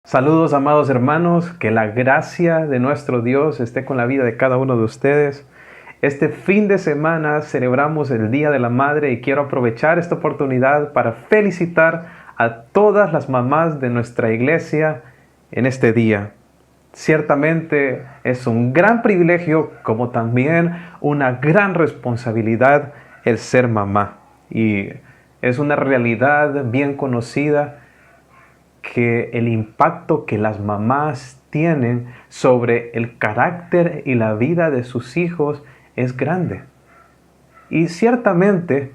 Saludos, amados hermanos, que la gracia de nuestro Dios esté con la vida de cada uno de ustedes. Este fin de semana celebramos el Día de la Madre y quiero aprovechar esta oportunidad para felicitar a todas las mamás de nuestra iglesia en este día. Ciertamente es un gran privilegio como también una gran responsabilidad el ser mamá. Y es una realidad bien conocida que el impacto que las mamás tienen sobre el carácter y la vida de sus hijos es grande. Y ciertamente,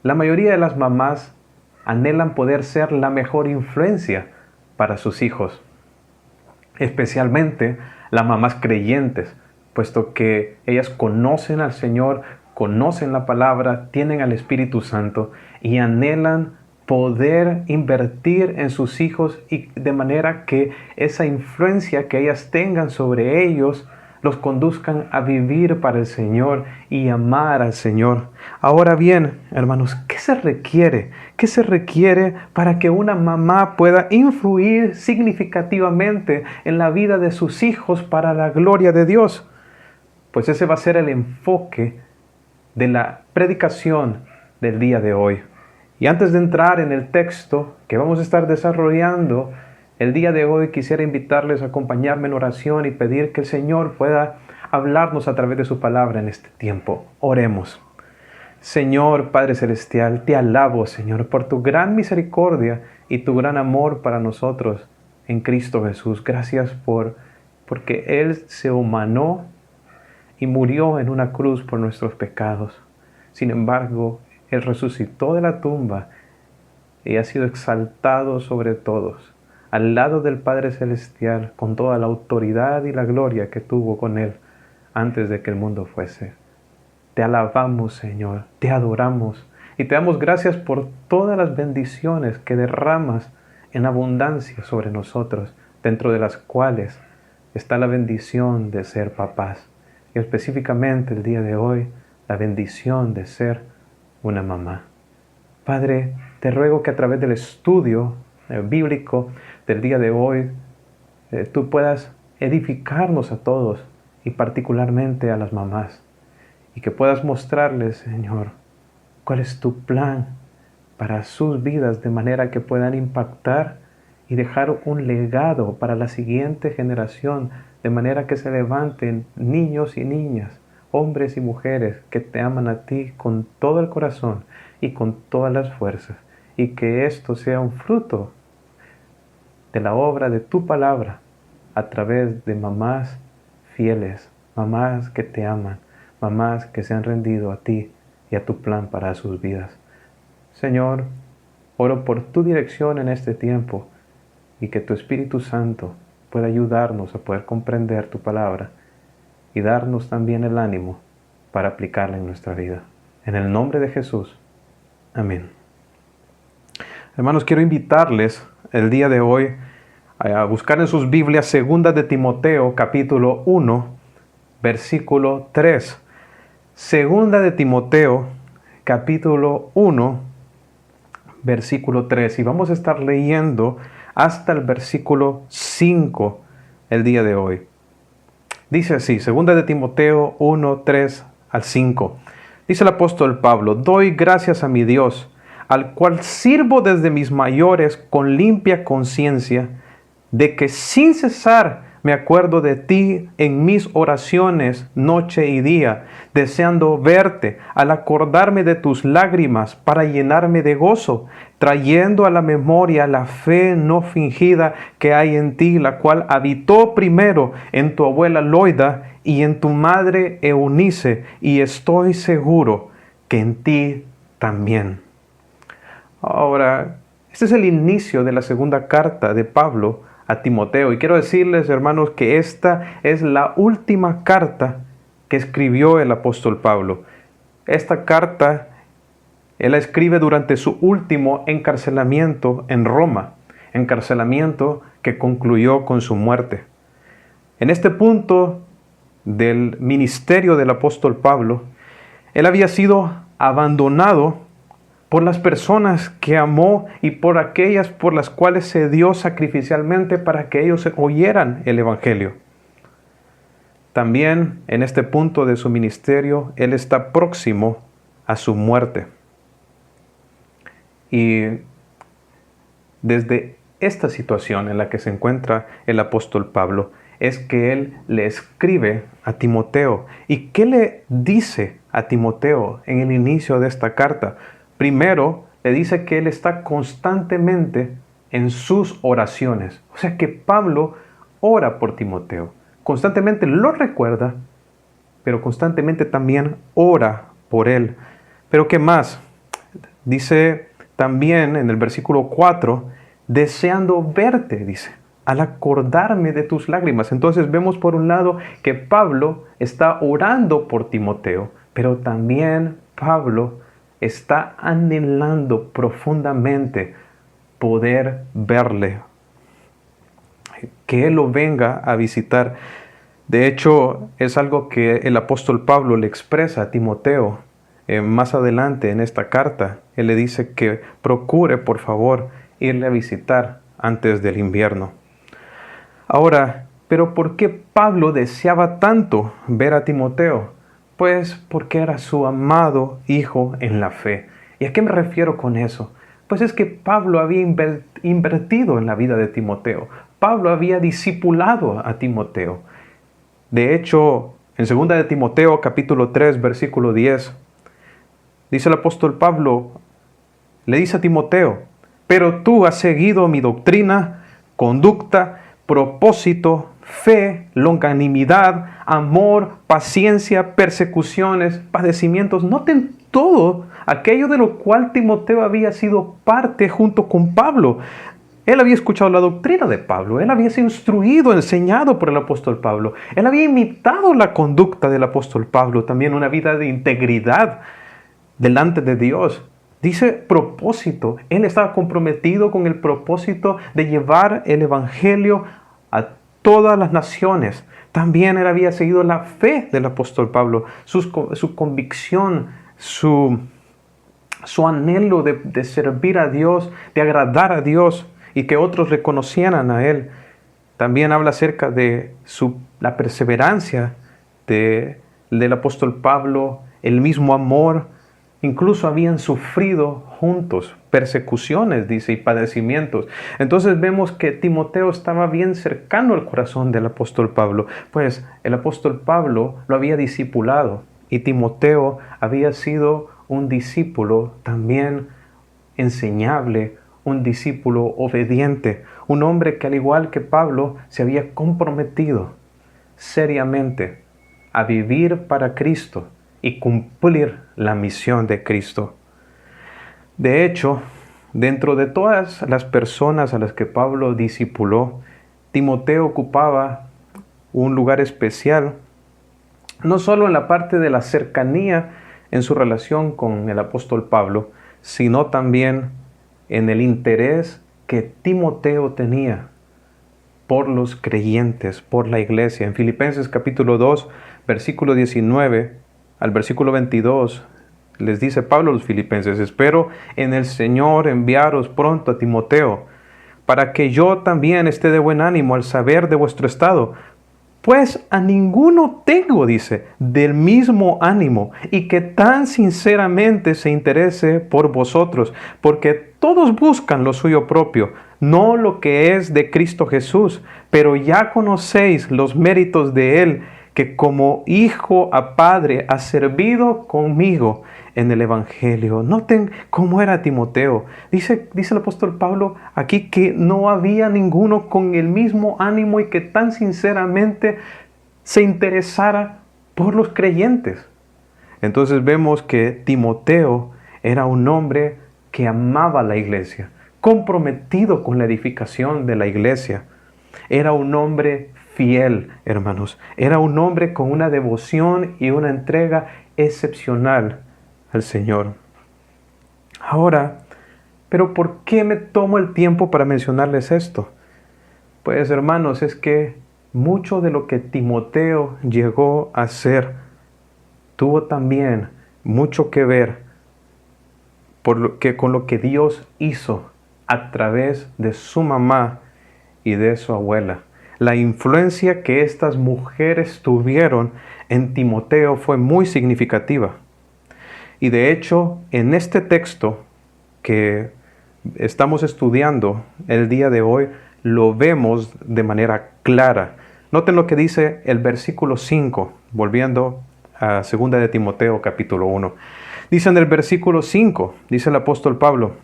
la mayoría de las mamás anhelan poder ser la mejor influencia para sus hijos, especialmente las mamás creyentes, puesto que ellas conocen al Señor, conocen la palabra, tienen al Espíritu Santo y anhelan poder invertir en sus hijos y de manera que esa influencia que ellas tengan sobre ellos los conduzcan a vivir para el Señor y amar al Señor. Ahora bien, hermanos, ¿qué se requiere? ¿Qué se requiere para que una mamá pueda influir significativamente en la vida de sus hijos para la gloria de Dios? Pues ese va a ser el enfoque de la predicación del día de hoy. Y antes de entrar en el texto que vamos a estar desarrollando el día de hoy, quisiera invitarles a acompañarme en oración y pedir que el Señor pueda hablarnos a través de su palabra en este tiempo. Oremos. Señor Padre Celestial, te alabo, Señor, por tu gran misericordia y tu gran amor para nosotros en Cristo Jesús. Gracias porque Él se humanó y murió en una cruz por nuestros pecados. Sin embargo, Él resucitó de la tumba y ha sido exaltado sobre todos, al lado del Padre Celestial, con toda la autoridad y la gloria que tuvo con Él antes de que el mundo fuese. Te alabamos, Señor, te adoramos y te damos gracias por todas las bendiciones que derramas en abundancia sobre nosotros, dentro de las cuales está la bendición de ser papás y específicamente el día de hoy, la bendición de ser una mamá. Padre, te ruego que a través del estudio bíblico del día de hoy, tú puedas edificarnos a todos y particularmente a las mamás, y que puedas mostrarles, Señor, cuál es tu plan para sus vidas, de manera que puedan impactar y dejar un legado para la siguiente generación, de manera que se levanten niños y niñas, hombres y mujeres que te aman a ti con todo el corazón y con todas las fuerzas, y que esto sea un fruto de la obra de tu palabra a través de mamás fieles, mamás que te aman, mamás que se han rendido a ti y a tu plan para sus vidas. Señor, oro por tu dirección en este tiempo y que tu Espíritu Santo pueda ayudarnos a poder comprender tu palabra y darnos también el ánimo para aplicarla en nuestra vida. En el nombre de Jesús. Amén. Hermanos, quiero invitarles el día de hoy a buscar en sus Biblias 2 de Timoteo, capítulo 1, versículo 3. 2 de Timoteo, capítulo 1, versículo 3. Y vamos a estar leyendo hasta el versículo 5 el día de hoy. Dice así, 2 de Timoteo 1, 3 al 5. Dice el apóstol Pablo: doy gracias a mi Dios, al cual sirvo desde mis mayores con limpia conciencia, de que sin cesar me acuerdo de ti en mis oraciones noche y día, deseando verte, al acordarme de tus lágrimas para llenarme de gozo, trayendo a la memoria la fe no fingida que hay en ti, la cual habitó primero en tu abuela Loida y en tu madre Eunice, y estoy seguro que en ti también. Ahora, este es el inicio de la segunda carta de Pablo a Timoteo. Y quiero decirles, hermanos, que esta es la última carta que escribió el apóstol Pablo. Esta carta él la escribe durante su último encarcelamiento en Roma, encarcelamiento que concluyó con su muerte. En este punto del ministerio del apóstol Pablo, él había sido abandonado por las personas que amó y por aquellas por las cuales se dio sacrificialmente para que ellos oyeran el Evangelio. También en este punto de su ministerio, Él está próximo a su muerte. Y desde esta situación en la que se encuentra el apóstol Pablo, es que él le escribe a Timoteo. ¿Y qué le dice a Timoteo en el inicio de esta carta? Primero, le dice que él está constantemente en sus oraciones. O sea que Pablo ora por Timoteo. Constantemente lo recuerda, pero constantemente también ora por él. Pero ¿qué más? Dice también en el versículo 4, deseando verte, dice, al acordarme de tus lágrimas. Entonces vemos por un lado que Pablo está orando por Timoteo, pero también Pablo está anhelando profundamente poder verle, que él lo venga a visitar. De hecho, es algo que el apóstol Pablo le expresa a Timoteo más adelante en esta carta. Él le dice que procure, por favor, irle a visitar antes del invierno. Ahora, ¿pero por qué Pablo deseaba tanto ver a Timoteo? Pues porque era su amado hijo en la fe. ¿Y a qué me refiero con eso? Pues es que Pablo había invertido en la vida de Timoteo. Pablo había discipulado a Timoteo. De hecho, en 2 de Timoteo, capítulo 3, versículo 10, dice el apóstol Pablo, le dice a Timoteo, pero tú has seguido mi doctrina, conducta, propósito, fe, longanimidad, amor, paciencia, persecuciones, padecimientos. Noten todo aquello de lo cual Timoteo había sido parte junto con Pablo. Él había escuchado la doctrina de Pablo, él había sido instruido, enseñado por el apóstol Pablo, él había imitado la conducta del apóstol Pablo, también una vida de integridad delante de Dios. Dice propósito, él estaba comprometido con el propósito de llevar el evangelio a todas las naciones. También él había seguido la fe del apóstol Pablo, su convicción, su anhelo de servir a Dios, de agradar a Dios y que otros reconocieran a él. También habla acerca de la perseverancia del apóstol Pablo, el mismo amor. Incluso habían sufrido juntos persecuciones, dice, y padecimientos. Entonces vemos que Timoteo estaba bien cercano al corazón del apóstol Pablo, pues el apóstol Pablo lo había discipulado y Timoteo había sido un discípulo también enseñable, un discípulo obediente, un hombre que al igual que Pablo se había comprometido seriamente a vivir para Cristo y cumplir la misión de Cristo. De hecho, dentro de todas las personas a las que Pablo discipuló, Timoteo ocupaba un lugar especial, no solo en la parte de la cercanía en su relación con el apóstol Pablo, sino también en el interés que Timoteo tenía por los creyentes, por la iglesia. En Filipenses capítulo 2, versículo 19 al versículo 22, les dice Pablo a los filipenses, espero en el Señor enviaros pronto a Timoteo, para que yo también esté de buen ánimo al saber de vuestro estado. Pues a ninguno tengo, dice, del mismo ánimo, y que tan sinceramente se interese por vosotros, porque todos buscan lo suyo propio, no lo que es de Cristo Jesús, pero ya conocéis los méritos de Él, que como hijo a padre ha servido conmigo en el Evangelio. Noten cómo era Timoteo. Dice el apóstol Pablo aquí que no había ninguno con el mismo ánimo y que tan sinceramente se interesara por los creyentes. Entonces vemos que Timoteo era un hombre que amaba la iglesia, comprometido con la edificación de la iglesia. Era un hombre fiel, hermanos. Era un hombre con una devoción y una entrega excepcional al Señor. Ahora, ¿pero por qué me tomo el tiempo para mencionarles esto? Pues, hermanos, es que mucho de lo que Timoteo llegó a ser tuvo también mucho que ver con lo que Dios hizo a través de su mamá y de su abuela. La influencia que estas mujeres tuvieron en Timoteo fue muy significativa. Y de hecho, en este texto que estamos estudiando el día de hoy, lo vemos de manera clara. Noten lo que dice el versículo 5, volviendo a 2 de Timoteo capítulo 1. Dice en el versículo 5, dice el apóstol Pablo,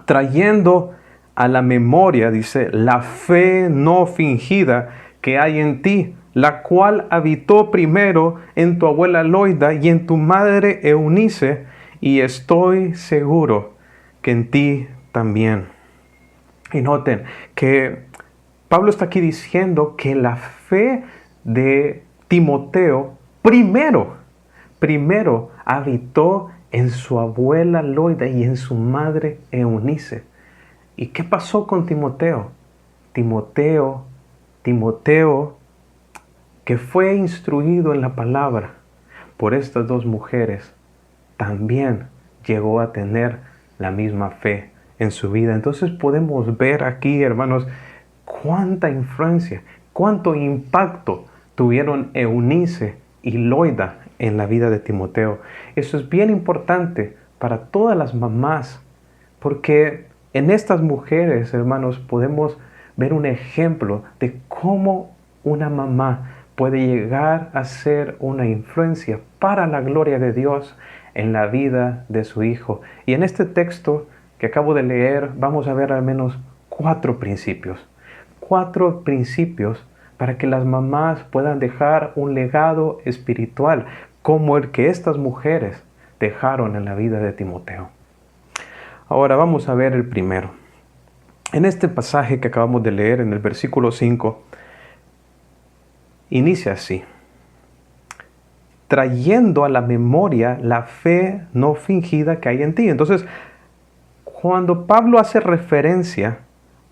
trayendo a la memoria, dice, la fe no fingida que hay en ti, la cual habitó primero en tu abuela Loida y en tu madre Eunice, y estoy seguro que en ti también. Y noten que Pablo está aquí diciendo que la fe de Timoteo primero habitó en su abuela Loida y en su madre Eunice. ¿Y qué pasó con Timoteo? Timoteo, que fue instruido en la palabra por estas dos mujeres, también llegó a tener la misma fe en su vida. Entonces podemos ver aquí, hermanos, cuánta influencia, cuánto impacto tuvieron Eunice y Loida en la vida de Timoteo. Eso es bien importante para todas las mamás, porque en estas mujeres, hermanos, podemos ver un ejemplo de cómo una mamá puede llegar a ser una influencia para la gloria de Dios en la vida de su hijo. Y en este texto que acabo de leer, vamos a ver al menos 4 principios. 4 principios para que las mamás puedan dejar un legado espiritual como el que estas mujeres dejaron en la vida de Timoteo. Ahora vamos a ver el primero. En este pasaje que acabamos de leer, en el versículo 5, inicia así: trayendo a la memoria la fe no fingida que hay en ti. Entonces, cuando Pablo hace referencia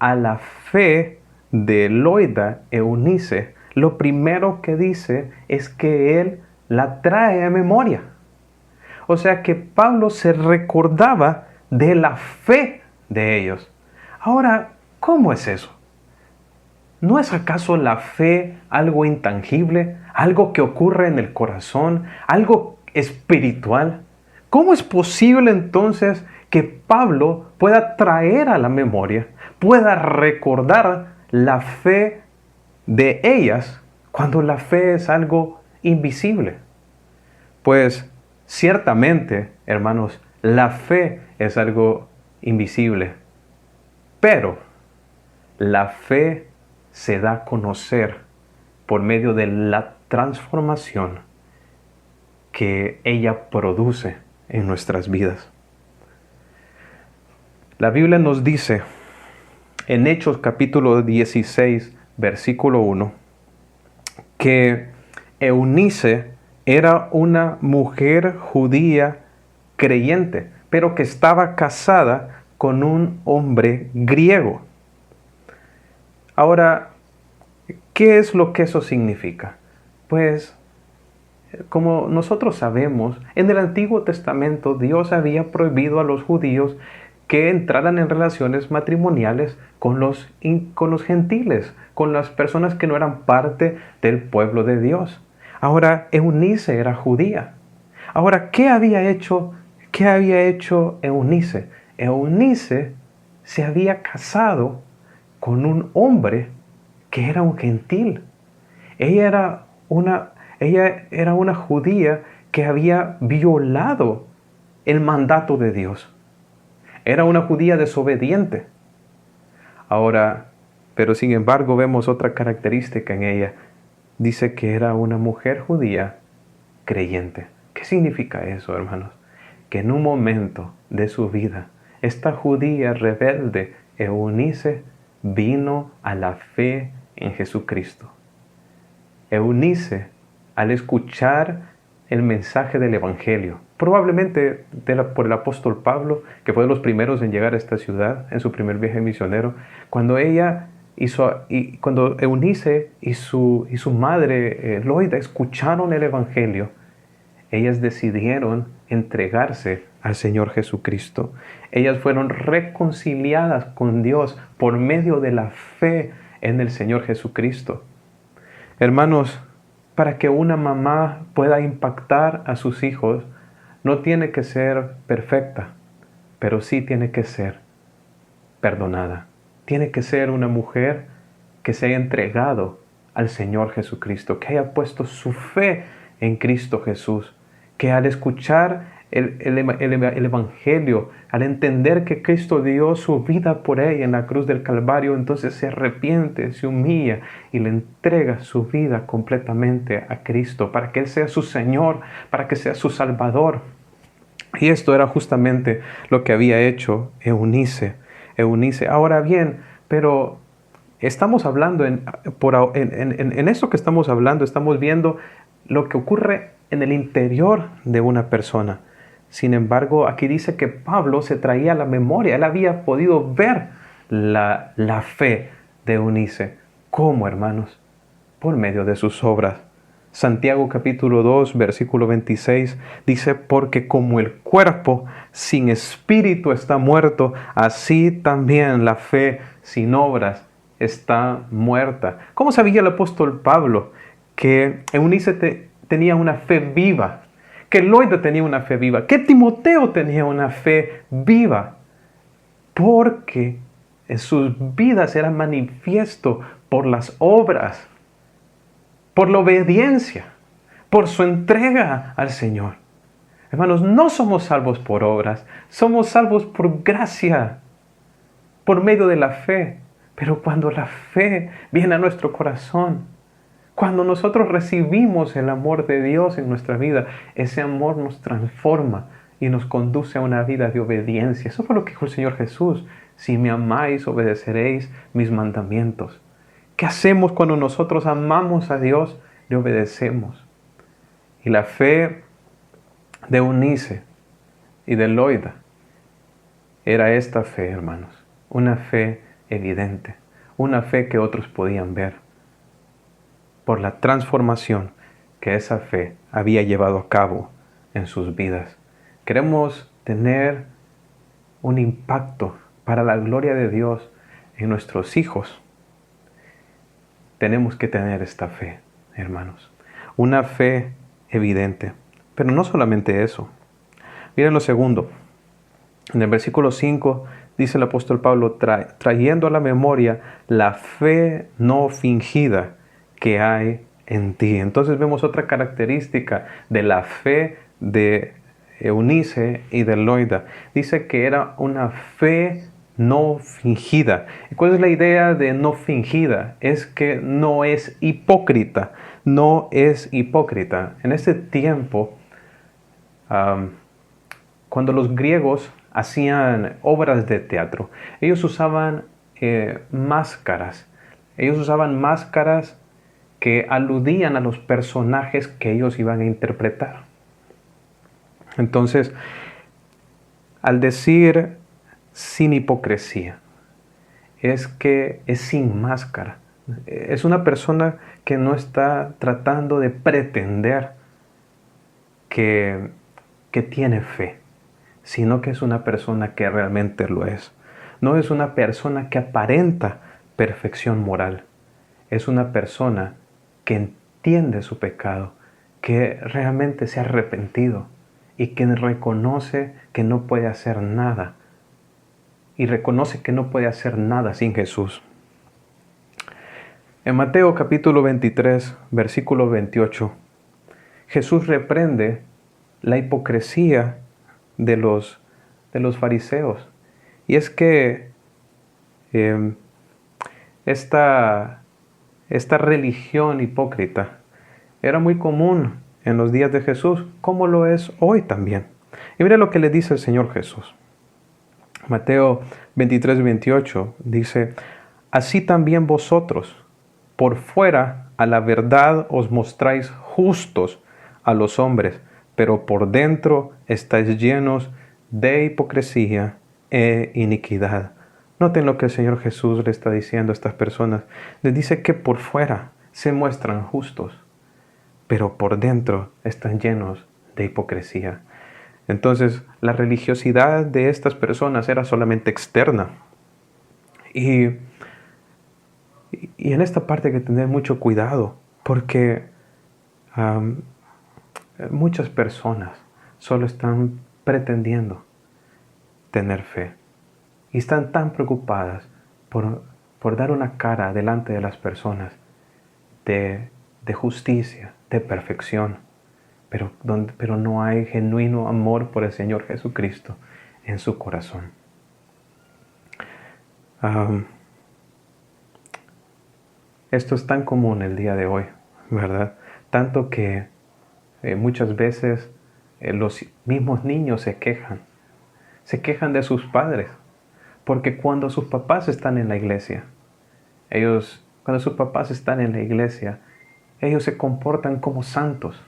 a la fe de Loida Eunice, lo primero que dice es que él la trae a memoria. O sea que Pablo se recordaba de la fe de ellos. Ahora, ¿cómo es eso? ¿No es acaso la fe algo intangible, algo que ocurre en el corazón, algo espiritual? ¿Cómo es posible entonces que Pablo pueda traer a la memoria, pueda recordar la fe de ellas cuando la fe es algo invisible? Pues ciertamente, hermanos, la fe es algo invisible, pero la fe se da a conocer por medio de la transformación que ella produce en nuestras vidas. La Biblia nos dice en Hechos capítulo 16, versículo 1, que Eunice era una mujer judía creyente, pero que estaba casada con un hombre griego. Ahora, ¿qué es lo que eso significa? Pues, como nosotros sabemos, en el Antiguo Testamento Dios había prohibido a los judíos que entraran en relaciones matrimoniales con los gentiles, con las personas que no eran parte del pueblo de Dios. Ahora, Eunice era judía. Ahora, ¿qué había hecho Eunice? Eunice se había casado con un hombre que era un gentil. Ella era una judía que había violado el mandato de Dios. Era una judía desobediente. Ahora, pero sin embargo vemos otra característica en ella. Dice que era una mujer judía creyente. ¿Qué significa eso, hermanos? Que en un momento de su vida, esta judía rebelde, Eunice, vino a la fe en Jesucristo. Eunice, al escuchar el mensaje del Evangelio, probablemente por el apóstol Pablo, que fue de los primeros en llegar a esta ciudad en su primer viaje misionero, cuando Eunice y su madre Loida escucharon el Evangelio, ellas decidieron entregarse al Señor Jesucristo. Ellas fueron reconciliadas con Dios por medio de la fe en el Señor Jesucristo. Hermanos, para que una mamá pueda impactar a sus hijos, no tiene que ser perfecta, pero sí tiene que ser perdonada. Tiene que ser una mujer que se haya entregado al Señor Jesucristo, que haya puesto su fe en Cristo Jesús, que al escuchar el Evangelio, al entender que Cristo dio su vida por ella en la cruz del Calvario, entonces se arrepiente, se humilla y le entrega su vida completamente a Cristo, para que Él sea su Señor, para que sea su Salvador. Y esto era justamente lo que había hecho Eunice. Ahora bien, pero estamos hablando, en esto que estamos hablando, estamos viendo lo que ocurre en el interior de una persona. Sin embargo, aquí dice que Pablo se traía a la memoria, él había podido ver la fe de Eunice. ¿Cómo, hermanos? Por medio de sus obras. Santiago capítulo 2, versículo 26 dice, porque como el cuerpo sin espíritu está muerto, así también la fe sin obras está muerta. ¿Cómo sabía el apóstol Pablo que Eunice tenía una fe viva? Que Loida tenía una fe viva, que Timoteo tenía una fe viva, porque en sus vidas era manifiesto por las obras, por la obediencia, por su entrega al Señor. Hermanos, no somos salvos por obras, somos salvos por gracia, por medio de la fe. Pero cuando la fe viene a nuestro corazón, cuando nosotros recibimos el amor de Dios en nuestra vida, ese amor nos transforma y nos conduce a una vida de obediencia. Eso fue lo que dijo el Señor Jesús. Si me amáis, obedeceréis mis mandamientos. ¿Qué hacemos cuando nosotros amamos a Dios? Le obedecemos. Y la fe de Eunice y de Loida era esta fe, hermanos. Una fe evidente. Una fe que otros podían ver, por la transformación que esa fe había llevado a cabo en sus vidas. Queremos tener un impacto para la gloria de Dios en nuestros hijos. Tenemos que tener esta fe, hermanos. Una fe evidente. Pero no solamente eso. Miren lo segundo. En el versículo 5 dice el apóstol Pablo, trayendo a la memoria la fe no fingida que hay en ti. Entonces vemos otra característica de la fe de Eunice y de Loida. Dice que era una fe no fingida. ¿Y cuál es la idea de no fingida? Es que no es hipócrita. No es hipócrita. En ese tiempo, cuando los griegos hacían obras de teatro, ellos usaban máscaras. Ellos usaban máscaras que aludían a los personajes que ellos iban a interpretar. Entonces, al decir sin hipocresía, es que es sin máscara. Es una persona que no está tratando de pretender que tiene fe, sino que es una persona que realmente lo es. No es una persona que aparenta perfección moral. Es una persona que entiende su pecado, que realmente se ha arrepentido y que reconoce que no puede hacer nada. Y reconoce que no puede hacer nada sin Jesús. En Mateo capítulo 23, versículo 28, Jesús reprende la hipocresía de los fariseos. Y es que esta religión hipócrita era muy común en los días de Jesús, como lo es hoy también. Y mira lo que le dice el Señor Jesús. Mateo 23, 28 dice, así también vosotros, por fuera a la verdad os mostráis justos a los hombres, pero por dentro estáis llenos de hipocresía e iniquidad. Noten lo que el Señor Jesús le está diciendo a estas personas. Les dice que por fuera se muestran justos, pero por dentro están llenos de hipocresía. Entonces, la religiosidad de estas personas era solamente externa. Y, y en esta parte hay que tener mucho cuidado, porque muchas personas solo están pretendiendo tener fe y están tan preocupadas por dar una cara delante de las personas de justicia, de perfección, pero no hay genuino amor por el Señor Jesucristo en su corazón. Esto es tan común el día de hoy, ¿verdad? Tanto que muchas veces los mismos niños se quejan de sus padres, porque cuando sus papás están en la iglesia, cuando sus papás están en la iglesia, ellos se comportan como santos,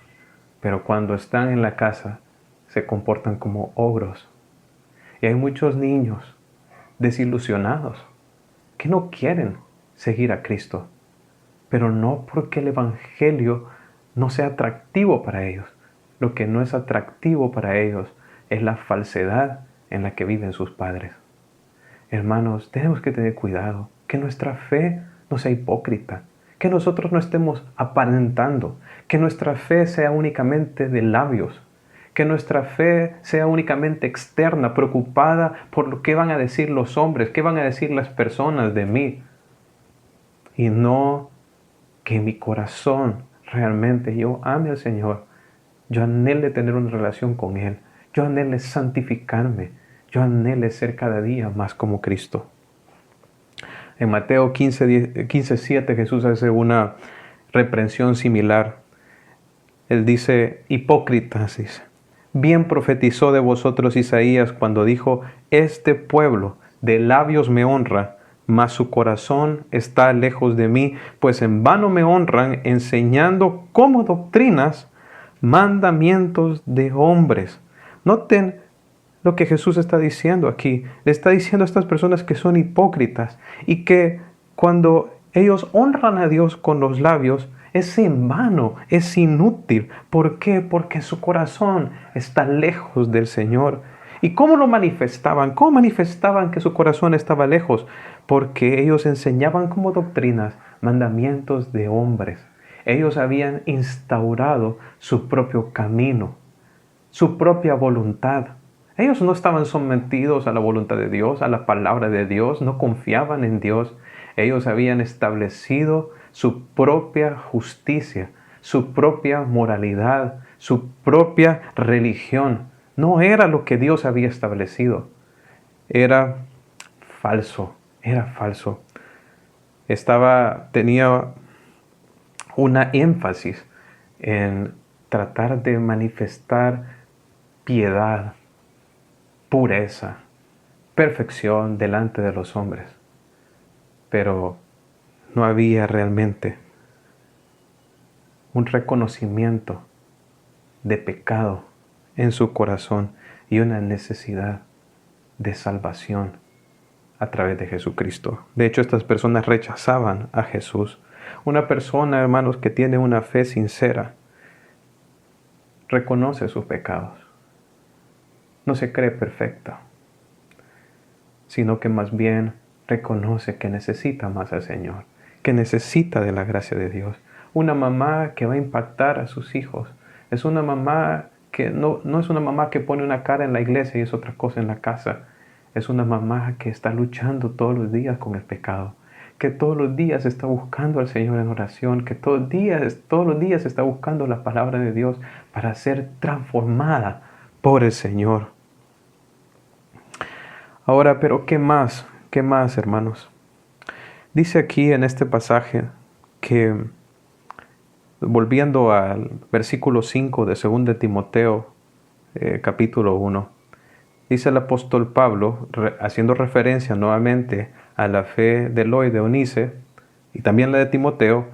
pero cuando están en la casa, se comportan como ogros. Y hay muchos niños desilusionados que no quieren seguir a Cristo, pero no porque el Evangelio no sea atractivo para ellos. Lo que no es atractivo para ellos es la falsedad en la que viven sus padres. Hermanos, tenemos que tener cuidado, que nuestra fe no sea hipócrita, que nosotros no estemos aparentando, que nuestra fe sea únicamente de labios, que nuestra fe sea únicamente externa, preocupada por lo que van a decir los hombres, qué van a decir las personas de mí, y no que en mi corazón realmente yo ame al Señor, yo anhele tener una relación con Él, yo anhele santificarme, yo anhele ser cada día más como Cristo. En Mateo 15:7 Jesús hace una reprensión similar. Él dice, hipócritas, dice, bien profetizó de vosotros Isaías cuando dijo, este pueblo de labios me honra, mas su corazón está lejos de mí, pues en vano me honran enseñando como doctrinas mandamientos de hombres. Noten lo que Jesús está diciendo aquí. Le está diciendo a estas personas que son hipócritas y que cuando ellos honran a Dios con los labios, es en vano, es inútil. ¿Por qué? Porque su corazón está lejos del Señor. ¿Y cómo lo manifestaban? ¿Cómo manifestaban que su corazón estaba lejos? Porque ellos enseñaban como doctrinas mandamientos de hombres. Ellos habían instaurado su propio camino, su propia voluntad. Ellos no estaban sometidos a la voluntad de Dios, a la palabra de Dios, no confiaban en Dios. Ellos habían establecido su propia justicia, su propia moralidad, su propia religión. No era lo que Dios había establecido. Era falso, era falso. Tenía una énfasis en tratar de manifestar piedad, pureza, perfección delante de los hombres. Pero no había realmente un reconocimiento de pecado en su corazón y una necesidad de salvación a través de Jesucristo. De hecho, estas personas rechazaban a Jesús. Una persona, hermanos, que tiene una fe sincera, reconoce sus pecados. No se cree perfecta, sino que más bien reconoce que necesita más al Señor, que necesita de la gracia de Dios. Una mamá que va a impactar a sus hijos es una mamá que no es una mamá que pone una cara en la iglesia y es otra cosa en la casa. Es una mamá que está luchando todos los días con el pecado, que todos los días está buscando al Señor en oración, que todos los días está buscando la palabra de Dios para ser transformada por el Señor. Ahora, pero ¿qué más? ¿Qué más, hermanos? Dice aquí en este pasaje que, volviendo al versículo 5 de 2 de Timoteo, capítulo 1, dice el apóstol Pablo, haciendo referencia nuevamente a la fe de Eloy de Eunice y también la de Timoteo,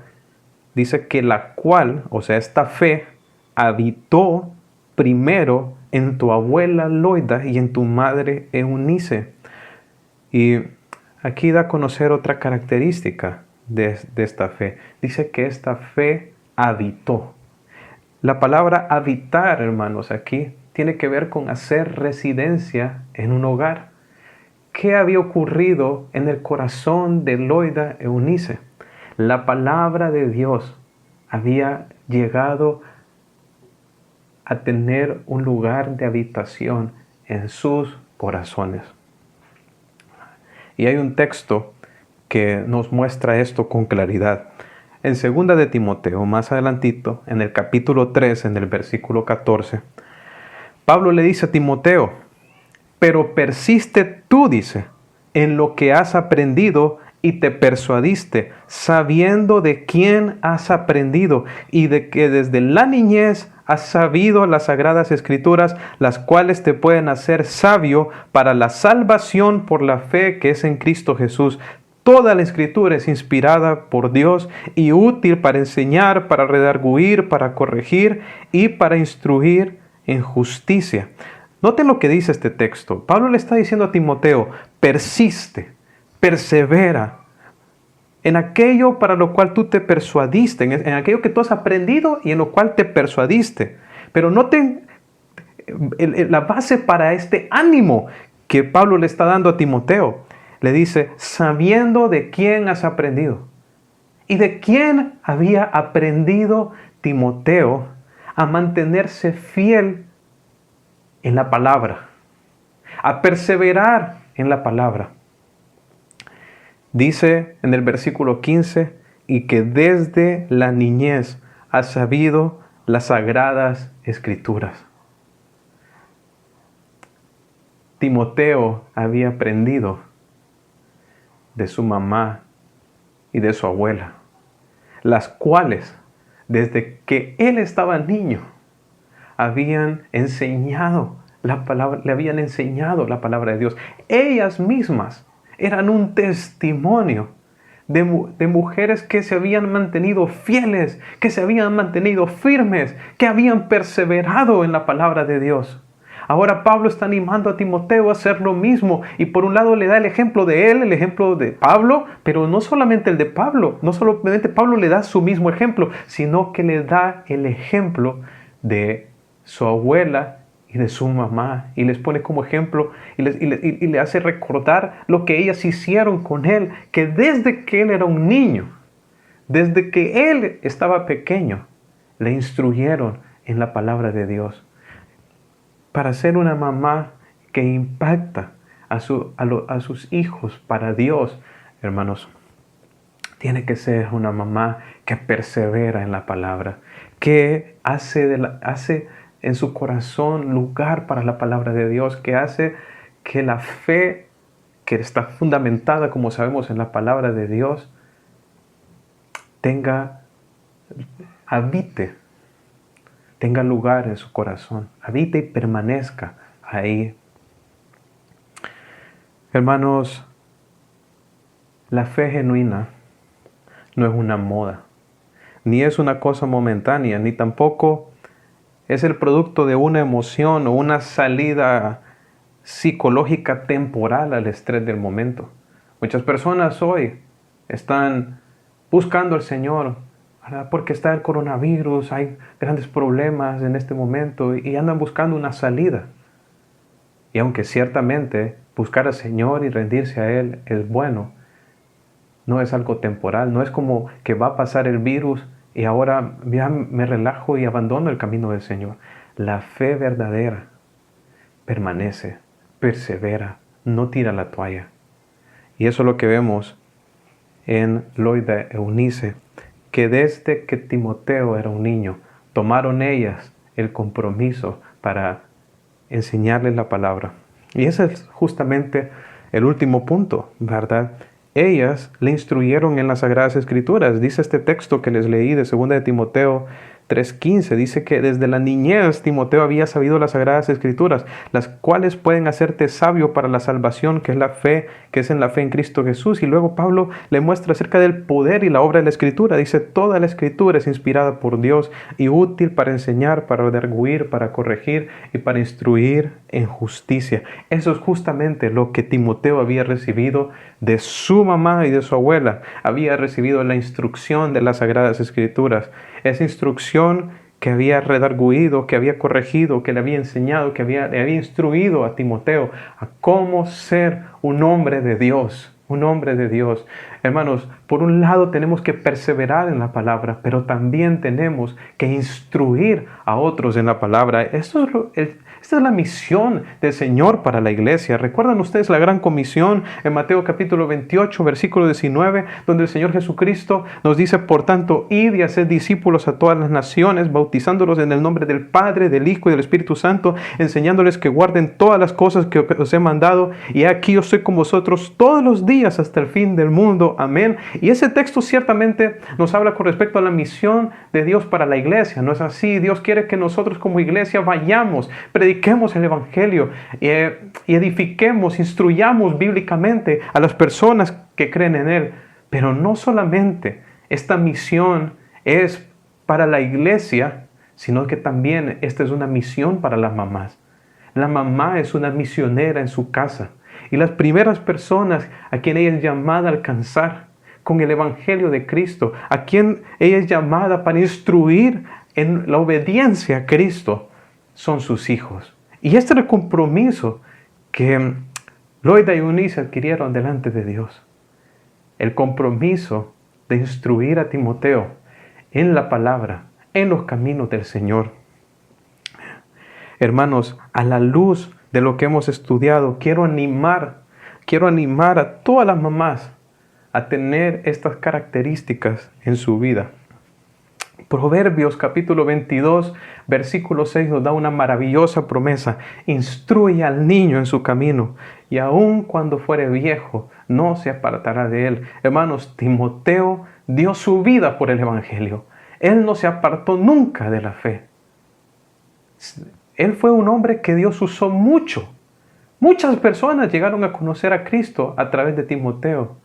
dice que la cual, o sea, esta fe, habitó primero en tu abuela Loida y en tu madre Eunice. Y aquí da a conocer otra característica de esta fe. Dice que esta fe habitó. La palabra habitar, hermanos, aquí tiene que ver con hacer residencia en un hogar. ¿Qué había ocurrido en el corazón de Loida Eunice? La palabra de Dios había llegado a tener un lugar de habitación en sus corazones. Y hay un texto que nos muestra esto con claridad. En 2 de Timoteo, más adelantito, en el capítulo 3, en el versículo 14, Pablo le dice a Timoteo: pero persiste tú, dice, en lo que has aprendido y te persuadiste, sabiendo de quién has aprendido y de que desde la niñez has sabido las sagradas escrituras, las cuales te pueden hacer sabio para la salvación por la fe que es en Cristo Jesús. Toda la escritura es inspirada por Dios y útil para enseñar, para redarguir, para corregir y para instruir en justicia. Noten lo que dice este texto. Pablo le está diciendo a Timoteo: persiste, persevera en aquello para lo cual tú te persuadiste, en aquello que tú has aprendido y en lo cual te persuadiste. Pero noten la base para este ánimo que Pablo le está dando a Timoteo. Le dice: sabiendo de quién has aprendido. ¿Y de quién había aprendido Timoteo a mantenerse fiel en la palabra, a perseverar en la palabra? Dice en el versículo 15: y que desde la niñez ha sabido las sagradas escrituras. Timoteo había aprendido de su mamá y de su abuela, las cuales desde que él estaba niño habían enseñado la palabra, le habían enseñado la palabra de Dios. Ellas mismas eran un testimonio de mujeres que se habían mantenido fieles, que se habían mantenido firmes, que habían perseverado en la palabra de Dios. Ahora Pablo está animando a Timoteo a hacer lo mismo, y por un lado le da el ejemplo de él, el ejemplo de Pablo, pero no solamente el de Pablo, no solamente Pablo le da su mismo ejemplo, sino que le da el ejemplo de su abuela y de su mamá, y les pone como ejemplo y le hace recordar lo que ellas hicieron con él, que desde que él era un niño, desde que él estaba pequeño, le instruyeron en la palabra de Dios. Para ser una mamá que impacta a sus hijos para Dios, hermanos, tiene que ser una mamá que persevera en la palabra, que hace en su corazón lugar para la palabra de Dios, que hace que la fe que está fundamentada, como sabemos, en la palabra de Dios, tenga lugar en su corazón, habite y permanezca ahí. Hermanos, la fe genuina no es una moda, ni es una cosa momentánea, ni tampoco es el producto de una emoción o una salida psicológica temporal al estrés del momento. Muchas personas hoy están buscando al Señor, ¿verdad?, porque está el coronavirus, hay grandes problemas en este momento y andan buscando una salida. Y aunque ciertamente buscar al Señor y rendirse a Él es bueno, no es algo temporal, no es como que va a pasar el virus y ahora ya me relajo y abandono el camino del Señor. La fe verdadera permanece, persevera, no tira la toalla. Y eso es lo que vemos en Loida Eunice, que desde que Timoteo era un niño, tomaron ellas el compromiso para enseñarles la palabra. Y ese es justamente el último punto, ¿verdad? Ellas le instruyeron en las Sagradas Escrituras. Dice este texto que les leí de 2 de Timoteo 3:15, dice que desde la niñez Timoteo había sabido las Sagradas Escrituras, las cuales pueden hacerte sabio para la salvación, que es la fe, que es en la fe en Cristo Jesús. Y luego Pablo le muestra acerca del poder y la obra de la Escritura. Dice: toda la Escritura es inspirada por Dios y útil para enseñar, para redarguir, para corregir y para instruir en justicia. Eso es justamente lo que Timoteo había recibido de su mamá y de su abuela. Había recibido la instrucción de las Sagradas Escrituras. Esa instrucción que había redarguido, que había corregido, que le había enseñado, que le había instruido a Timoteo a cómo ser un hombre de Dios, un hombre de Dios. Hermanos, por un lado tenemos que perseverar en la palabra, pero también tenemos que instruir a otros en la palabra. Esta es la misión del Señor para la iglesia. ¿Recuerdan ustedes la gran comisión en Mateo capítulo 28, versículo 19, donde el Señor Jesucristo nos dice, por tanto, id y haced discípulos a todas las naciones, bautizándolos en el nombre del Padre, del Hijo y del Espíritu Santo, enseñándoles que guarden todas las cosas que os he mandado, y aquí yo estoy con vosotros todos los días hasta el fin del mundo. Amén. Y ese texto ciertamente nos habla con respecto a la misión de Dios para la iglesia. ¿No es así? Dios quiere que nosotros como iglesia vayamos, prediquemos el Evangelio y edifiquemos, instruyamos bíblicamente a las personas que creen en Él. Pero no solamente esta misión es para la iglesia, sino que también esta es una misión para las mamás. La mamá es una misionera en su casa. Y las primeras personas a quien ella es llamada a alcanzar con el Evangelio de Cristo, a quien ella es llamada para instruir en la obediencia a Cristo, son sus hijos. Y este era el compromiso que Loida y Eunice adquirieron delante de Dios. El compromiso de instruir a Timoteo en la palabra, en los caminos del Señor. Hermanos, a la luz de lo que hemos estudiado, quiero animar a todas las mamás a tener estas características en su vida. Proverbios capítulo 22, versículo 6 nos da una maravillosa promesa. Instruye al niño en su camino, y aun cuando fuere viejo, no se apartará de él. Hermanos, Timoteo dio su vida por el Evangelio. Él no se apartó nunca de la fe. Él fue un hombre que Dios usó mucho. Muchas personas llegaron a conocer a Cristo a través de Timoteo.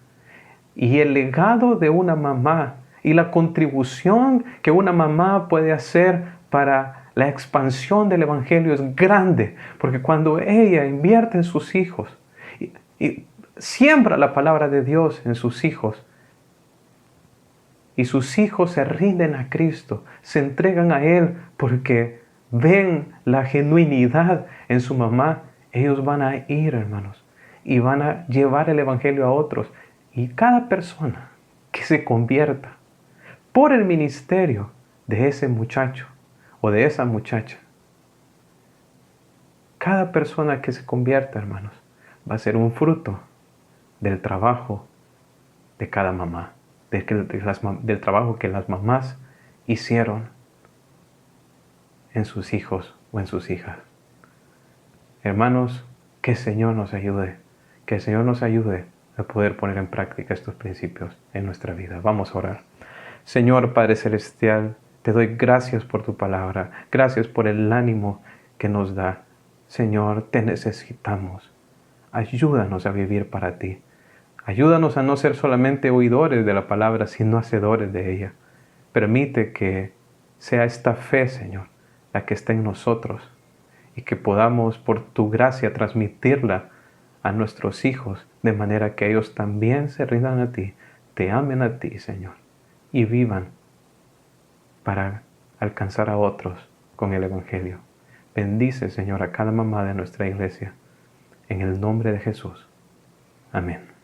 Y el legado de una mamá y la contribución que una mamá puede hacer para la expansión del Evangelio es grande. Porque cuando ella invierte en sus hijos y siembra la palabra de Dios en sus hijos, y sus hijos se rinden a Cristo, se entregan a Él porque ven la genuinidad en su mamá, ellos van a ir, hermanos, y van a llevar el Evangelio a otros. Y cada persona que se convierta por el ministerio de ese muchacho o de esa muchacha, cada persona que se convierta, hermanos, va a ser un fruto del trabajo de cada mamá, del trabajo que las mamás hicieron en sus hijos o en sus hijas. Hermanos, que el Señor nos ayude, que el Señor nos ayude a poder poner en práctica estos principios en nuestra vida. Vamos a orar. Señor Padre Celestial, te doy gracias por tu palabra, gracias por el ánimo que nos da. Señor, te necesitamos. Ayúdanos a vivir para ti. Ayúdanos a no ser solamente oidores de la palabra, sino hacedores de ella. Permite que sea esta fe, Señor, la que está en nosotros y que podamos, por tu gracia, transmitirla a nuestros hijos, de manera que ellos también se rindan a ti, te amen a ti, Señor, y vivan para alcanzar a otros con el Evangelio. Bendice, Señor, a cada mamá de nuestra iglesia, en el nombre de Jesús. Amén.